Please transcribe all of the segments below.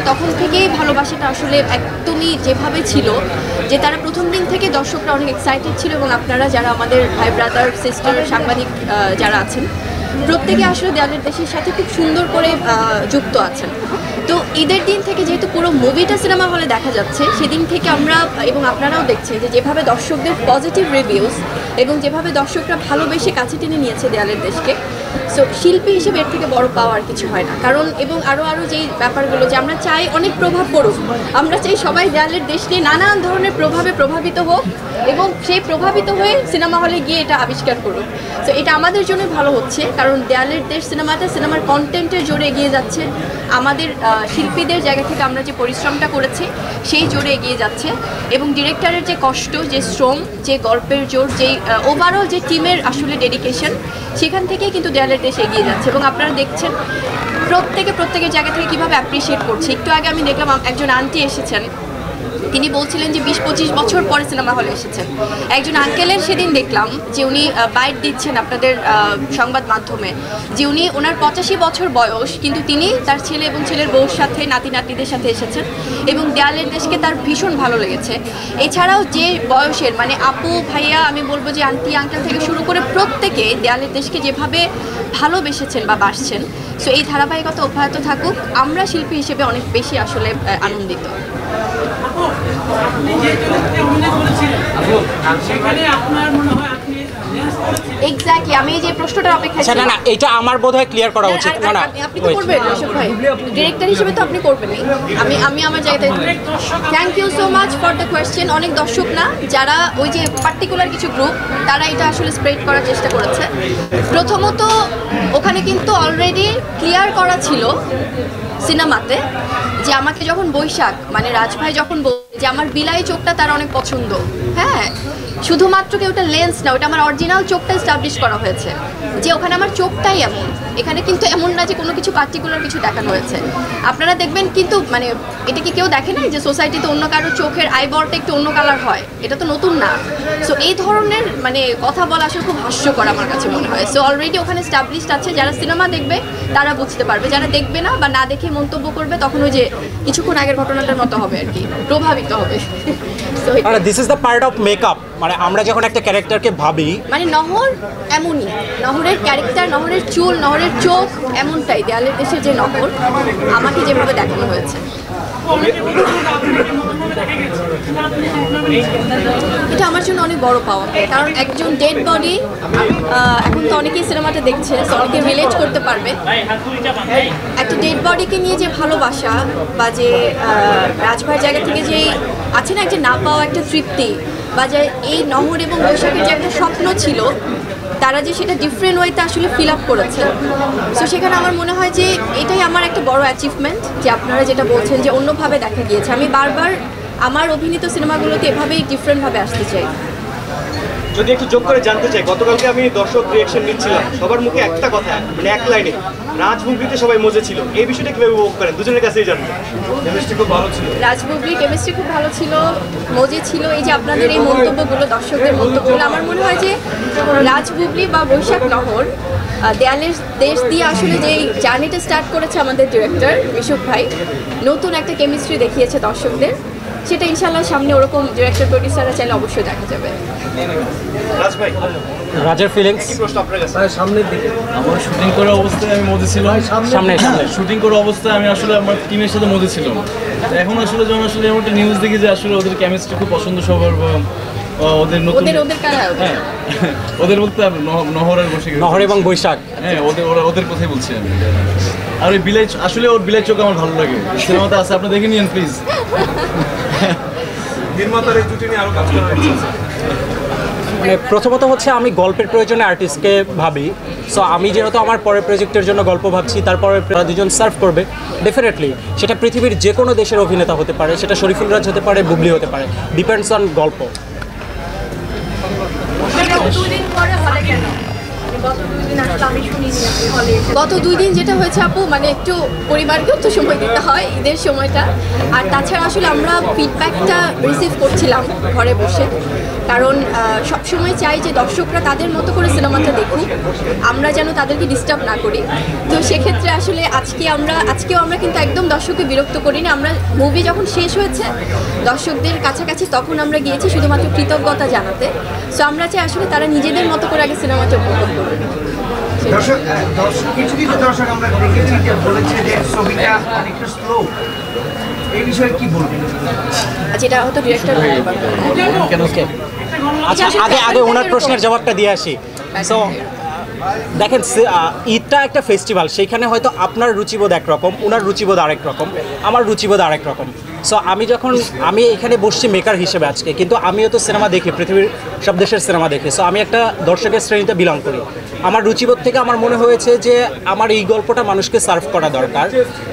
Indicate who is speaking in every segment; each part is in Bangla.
Speaker 1: তখন থেকেই ভালোবাসাটা আসলে একদমই যেভাবে ছিল, যে তারা প্রথম দিন থেকে দর্শকরা অনেক এক্সাইটেড ছিল, এবং আপনারা যারা আমাদের ভাই ব্রাদার সিস্টার সাংবাদিক যারা আছেন প্রত্যেকে আসলে দেয়ালের দেশের সাথে খুব সুন্দর করে যুক্ত আছেন। তো ঈদের দিন থেকে যেহেতু পুরো মুভিটা সিনেমা হলে দেখা যাচ্ছে, সেদিন থেকে আমরা এবং আপনারাও দেখছেন যে যেভাবে দর্শকদের পজিটিভ রিভিউস এবং যেভাবে দর্শকরা ভালোবেসে কাছে টেনে নিয়েছে দেয়ালের দেশকে, সো শিল্পী হিসেবে এর থেকে বড় পাওয়ার কিছু হয় না। কারণ এবং আরও যেই ব্যাপারগুলো যে আমরা চাই অনেক প্রভাব পড়ুক, আমরা চাই সবাই দেয়ালের দেশ নিয়ে নানান ধরনের প্রভাবে প্রভাবিত হোক এবং সেই প্রভাবিত হয়ে সিনেমা হলে গিয়ে এটা আবিষ্কার করুক। সো এটা আমাদের জন্য ভালো হচ্ছে, কারণ দেয়ালের দেশ সিনেমার কন্টেন্টের জোরে এগিয়ে যাচ্ছে, আমাদের শিল্পীদের জায়গা থেকে আমরা যে পরিশ্রমটা করেছি সেই জোরে এগিয়ে যাচ্ছে, এবং ডিরেক্টরের যে কষ্ট, যে শ্রম, যে গল্পের জোর, যেই ওভারঅল যে টিমের আসলে ডেডিকেশন, সেখান থেকেই কিন্তু দেয়ালের দেশ এগিয়ে যাচ্ছে। এবং আপনারা দেখছেন প্রত্যেকের জায়গা থেকে কীভাবে অ্যাপ্রিসিয়েট করছে। একটু আগে আমি দেখলাম একজন আন্টি এসেছেন, তিনি বলছিলেন যে 20-25 বছর পরে সিনেমা হলে এসেছেন। একজন আঙ্কেলের সেদিন দেখলাম যে উনি বাইট দিচ্ছেন আপনাদের সংবাদ মাধ্যমে, যে উনি ওনার 85 বছর বয়স, কিন্তু তিনি তার ছেলে এবং ছেলের বউর সাথে নাতি নাতনিদের সাথে এসেছেন, এবং দেয়ালের দেশকে তার ভীষণ ভালো লেগেছে। এছাড়াও যে বয়সের মানে আপু ভাইয়া, আমি বলবো যে আন্টি আঙ্কেল থেকে শুরু করে প্রত্যেকে দেয়ালের দেশকে যেভাবে ভালোবেসেছেন বা বাসছেন, সো এই ধারাবাহিকতা অব্যাহত থাকুক। আমরা শিল্পী হিসেবে অনেক বেশি আসলে আনন্দিত। এক্স্যাক্টলি, আমি যে প্রশ্নটার অপেক্ষায় ছিলাম।
Speaker 2: না এটা আমার বোধহয় ক্লিয়ার করা উচিত। না
Speaker 1: আপনি তো করবেন ঋষভ ভাই, ডিরেক্টর হিসেবে তো আপনি করবেন। আমি আমার জায়গাতে thank you so much for the question. অনেক দর্শক না, যারা ওই যে পার্টিকুলার কিছু গ্রুপ, তারা এটা আসলে স্প্রেড করার চেষ্টা করেছে। প্রথমত ওখানে কিন্তু অলরেডি ক্লিয়ার করা ছিল সিনেমাতে, যে আমাকে যখন বৈশাখ মানে রাজভাই যখন বলছে যে আমার বিলাই চোখটা তার অনেক পছন্দ, হ্যাঁ, শুধুমাত্র কি ওটা লেন্স না, ওটা আমার অরিজিনাল চোখটা এস্টাবলিশ করা হয়েছে, যে ওখানে আমার চোখটাই এমন। এখানে কিন্তু এমন না যে কোনো কিছু পার্টিকুলার কিছু দেখানো হয়েছে। আপনারা দেখবেন কিন্তু মানে এটা কি কেউ দেখে নাই যে সোসাইটিতে অন্য কারো চোখের আইবলটা একটু অন্য কালার হয়? এটা তো নতুন না। সো এই ধরনের মানে কথা বলা আসলে খুব হাস্যকর আমার কাছে মনে হয়। সো অলরেডি ওখানে এস্টাবলিশড আছে, যারা সিনেমা দেখবে তারা বুঝতে পারবে, যারা দেখবে না বা না দেখে মন্তব্য করবে তখন ওই যে কিছুক্ষণ আগের ঘটনাটার মতো হবে আর কি, প্রভাবিত হবে।
Speaker 2: মানে this is the part of makeup. মানে আমরা যখন একটা ক্যারেক্টারকে ভাবি,
Speaker 1: মানে নহর এমনই, নহরের ক্যারেক্টার, নহরের চুল, নহরের চোখ এমনটাই। দেয়ালের দেশের যে নহর আমাকে যেভাবে দেখানো হয়েছে, এটা আমার জন্য অনেক বড় পাওয়া। কারণ একজন ডেড বডি, এখন তো অনেকেই সিনেমাটা দেখছে, অনেকে রিলেট করতে পারবে। একটা ডেড বডিকে নিয়ে যে ভালোবাসা বা যে রাজভাইয়ের জায়গা থেকে যে আছে না, একটা না পাওয়া একটা তৃপ্তি, বা যে এই নহর এবং বৈশাখের যে একটা স্বপ্ন ছিল, তারা যে সেটা ডিফারেন্ট ওয়েতে আসলে ফিল আপ করেছে। সো সেখানে আমার মনে হয় যে এটাই আমার একটা বড় অ্যাচিভমেন্ট, যে আপনারা যেটা বলছেন যে অন্যভাবে দেখা গিয়েছে। আমি বারবার আমার অভিনীত সিনেমাগুলোতে এভাবেই ডিফারেন্টভাবে আসতে চাই।
Speaker 3: যদি একটু যোগ করে জানতে চাই, গতকালকে আমি দর্শক রিয়েকশন নিচ্ছিলাম, সবার মুখে একটা কথা, মানে এক লাইনে, রাজবুবলিতে সবাই মজে ছিল। এই বিষয়টা কিভাবে উপভোগ করেন? দুজনের কাছেই জানবো। কেমিস্ট্রি খুব ভালো ছিল,
Speaker 1: রাজবুবলি কেমিস্ট্রি খুব ভালো ছিল, মজে ছিল। এই যে আপনাদের এই মন্তব্যগুলো, দর্শকদের মন্তব্যগুলো, আমার মনে হয় যে রাজবুবলি বা বৈশাখ নহর দেয়ালের দেশ দিয়ে আসলে যেই জার্নিটা স্টার্ট করেছে আমাদের ডিরেক্টর ঋষভ ভাই, নতুন একটা কেমিস্ট্রি দেখিয়েছে দর্শকদের। সেটা ইনশাআল্লাহ সামনে ওরকম ডিরেক্টর প্রডিউসাররা চাইলে অবশ্যই দেখা যাবে।
Speaker 3: রাজ ভাই,
Speaker 2: রাজের ফিলিংস
Speaker 3: কি প্রশ্ন আপনার কাছে?
Speaker 4: সামনের দিকে আমার শুটিং করা অবস্থায় আমি মজে ছিলাম,
Speaker 2: সামনে
Speaker 4: শুটিং করা অবস্থায় আমি আসলে আমার টিমের সাথে মজে ছিলাম। এখন আসলে যখন আসলে এমন একটা নিউজ দেখি যে আসলে ওদের কেমিস্ট্রি খুব পছন্দ সবার, ওদের নতুন হ্যাঁ ওদের বলতে নহর আর বসে
Speaker 2: নহর এবং বৈশাখ,
Speaker 4: হ্যাঁ ওদের কথাই বলছি আমি। আর ওই বিলাই, আসলে ওর বিলাই চোখ আমার ভালো লাগে, সিনেমাতে আছে, আপনি দেখে নিন প্লিজ।
Speaker 3: নির্মাতার এই দুটি নিয়ে আরো কাজ করার ইচ্ছা আছে?
Speaker 2: মানে প্রথমত হচ্ছে আমি গল্পের প্রয়োজনে আর্টিস্টকে ভাবি। সো আমি যেহেতু আমার পরের প্রজেক্টের জন্য গল্প ভাবছি, তারপরে দুজন সার্ভ করবে, ডেফিনেটলি সেটা পৃথিবীর যে কোনো দেশের অভিনেতা হতে পারে, সেটা শরীফুল রাজ হতে পারে, বুবলি হতে পারে, ডিপেন্ডস অন গল্প।
Speaker 1: গত 2 দিন যেটা হয়েছে আপু, মানে একটু পরিবারকেও তো সময় দিতে হয়, ঈদের সময়টা। আর তাছাড়া আসলে আমরা ফিডব্যাকটা রিসিভ করছিলাম ঘরে বসে, কারণ সবসময় চাই যে দর্শকরা তাদের মতো করে সিনেমাটা দেখুক, আমরা যেন তাদেরকে ডিস্টার্ব না করি। তো সেক্ষেত্রে আসলে আজকেও আমরা কিন্তু একদম দর্শককে বিরক্ত করিনি। আমরা মুভি যখন শেষ হয়েছে দর্শকদের কাছাকাছি, তখন আমরা গিয়েছি শুধুমাত্র কৃতজ্ঞতা জানাতে। সো আমরা চাই আসলে তারা নিজেদের মতো করে আগে সিনেমাটা উপভোগ করবে।
Speaker 5: কিছু কিছু দর্শক আমরা দেখেছি যে বলেছে যে ছবিটা অনেকটা স্লো, এই বিষয়ে কি বলবেন?
Speaker 1: যেটা হয়তো ডিরেক্টর বলতে পারবে।
Speaker 2: আচ্ছা, আগে ওনার প্রশ্নের জবাবটা দিয়ে আসি। সো দেখেন, ঈদটা একটা ফেস্টিভ্যাল, সেইখানে হয়তো আপনার রুচিবোধ একরকম, ওনার রুচিবোধ আরেক রকম, আমার রুচিবোধ আরেক রকম। সো আমি এখানে বসছি মেকার হিসেবে আজকে, কিন্তু আমিও তো সিনেমা দেখি, পৃথিবীর সব দেশের সিনেমা দেখি। সো আমি একটা দর্শকের শ্রেণীতে বিলং করি। আমার রুচিবোধ থেকে আমার মনে হয়েছে যে আমার এই গল্পটা মানুষকে সার্ভ করা দরকার।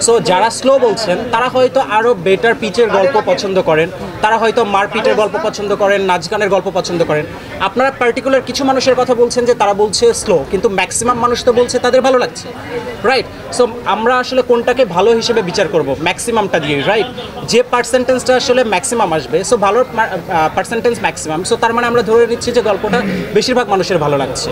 Speaker 2: সো যারা স্লো বলছেন তারা হয়তো আরও বেটার পিচের গল্প পছন্দ করেন, তারা হয়তো মারপিটের গল্প পছন্দ করেন, নাচ গানের গল্প পছন্দ করেন। আপনারা পার্টিকুলার কিছু মানুষের কথা বলছেন যে তারা বলছে স্লো, কিন্তু ম্যাক্সিমাম মানুষ তো বলছে তাদের ভালো লাগছে, রাইট? সো আমরা আসলে কোনটাকে ভালো হিসেবে বিচার করব? ম্যাক্সিমামটা দিয়ে, রাইট? যে পার্সেন্টেজটা আসলে ম্যাক্সিমাম আসবে, সো ভালো পার্সেন্টেজ ম্যাক্সিমাম, সো তার মানে আমরা ধরে নিচ্ছি যে গল্পটা বেশিরভাগ মানুষের ভালো লাগছে।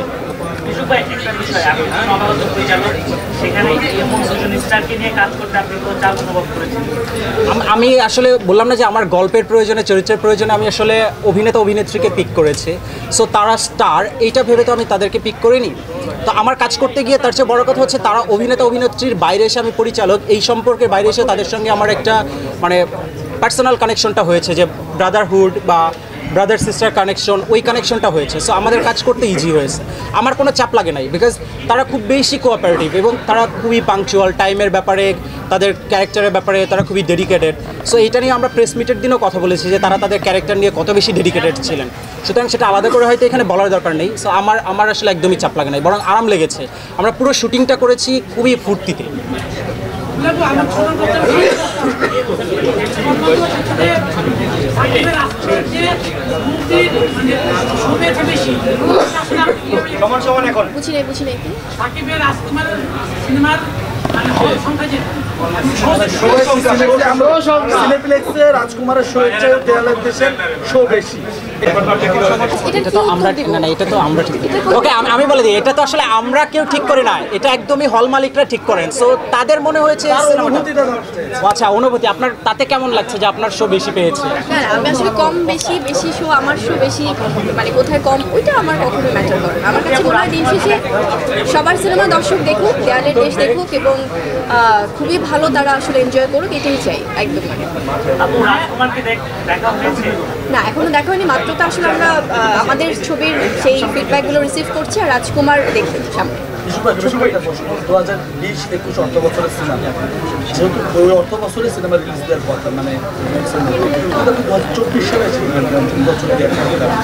Speaker 2: আমি আসলে বললাম না যে আমার গল্পের প্রয়োজনে, চরিত্রের প্রয়োজনে আমি আসলে অভিনেতা অভিনেত্রীকে পিক করেছি। সো তারা স্টার, এইটা ভেবে তো আমি তাদেরকে পিক করিনি। তো আমার কাজ করতে গিয়ে তার চেয়ে বড় কথা হচ্ছে তারা অভিনেতা অভিনেত্রীর বাইরে এসে আমি পরিচালক, এই সম্পর্কের বাইরে এসে তাদের সঙ্গে আমার একটা মানে পার্সোনাল কানেকশনটা হয়েছে, যে ব্রাদারহুড বা ব্রাদার সিস্টার কানেকশন, ওই কানেকশনটা হয়েছে। সো আমাদের কাজ করতে ইজি হয়েছে, আমার কোনো চাপ লাগে নাই, বিকজ তারা খুব বেশি কোঅপারেটিভ এবং তারা খুবই পাংচুয়াল, টাইমের ব্যাপারে, তাদের ক্যারেক্টারের ব্যাপারে তারা খুবই ডেডিকেটেড। সো এটা নিয়ে আমরা প্রেস মিটের দিনও কথা বলেছি যে তারা তাদের ক্যারেক্টার নিয়ে কত বেশি ডেডিকেটেড ছিলেন। সুতরাং সেটা আলাদা করে হয়তো এখানে বলার দরকার নেই। সো আমার আসলে একদমই চাপ লাগে নাই, বরং আরাম লেগেছে। আমরা পুরো শুটিংটা করেছি খুবই ফুর্তিতে।
Speaker 3: সমান এখন
Speaker 1: বুঝি নাই কি?
Speaker 5: রাজকুমারের শো এর চেয়ে দেয়ালের দেশের শো বেশি।
Speaker 2: এটা তো আমরা না, এটা তো আমরা ঠিক, ওকে আমি বলে দিই, এটা তো আসলে আমরা কেউ ঠিক করি না, এটা একদমই হল মালিকরা ঠিক করেন। সো তাদের মনে হয়েছে আচ্ছা, অনুভূতি আপনার তাতে কেমন লাগছে যে আপনার শো বেশি পেয়েছে?
Speaker 1: না, আমি আসলে কম বেশি শো, আমার শো বেশি, মানে কোথায় কম ওইটা আমার কখনো ম্যাটার করে না। আমার কাছে মনে হয় দিন শেষে সবার সিনেমা দর্শক দেখুক, দেয়ালের দেশ দেখুক এবং খুবই ভালো তারা আসলে এনজয় করুক, এটাই চাই একদম। না, এখনো দেখা হয়নি, মাত্র তো আসলে আমরা আমাদের ছবির সেই ফিডব্যাকগুলো রিসিভ করছি আর রাজকুমার দেখি সামনে।
Speaker 5: 2020-21 অর্থ বছরের সিনেমা, যেহেতু ওই অর্থ বছরের সিনেমা রিলিজ দেওয়ার কথা, মানে 2024 সালে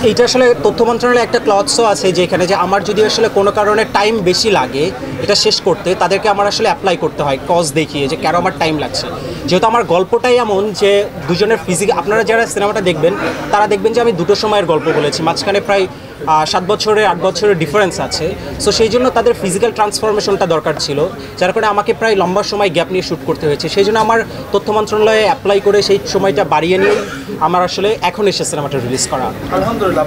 Speaker 2: এইটা আসলে তথ্য মন্ত্রণালয়ে একটা ক্লজও আছে যেখানে যে আমার যদি আসলে কোনো কারণে টাইম বেশি লাগে এটা শেষ করতে, তাদেরকে আমার আসলে অ্যাপ্লাই করতে হয় কজ দেখিয়ে যে কেন আমার টাইম লাগছে। যেহেতু আমার গল্পটাই এমন যে দুজনের আপনারা যারা সিনেমাটা দেখবেন তারা দেখবেন যে আমি দুটো সময়ের গল্প বলেছি, মাঝখানে প্রায় 7 বছরের 8 বছরের ডিফারেন্স আছে। সো সেই জন্য তাদের ফিজিক্যাল ট্রান্সফরমেশনটা দরকার ছিল, যার কারণে আমাকে প্রায় লম্বা সময় গ্যাপ নিয়ে শ্যুট করতে হয়েছে। সেই জন্য আমার তথ্য মন্ত্রণালয়ে অ্যাপ্লাই করে সেই সময়টা বাড়িয়ে নিয়ে আমার আসলে এখন এসে সিনেমাটা রিলিজ করা।
Speaker 5: আলহামদুলিল্লাহ,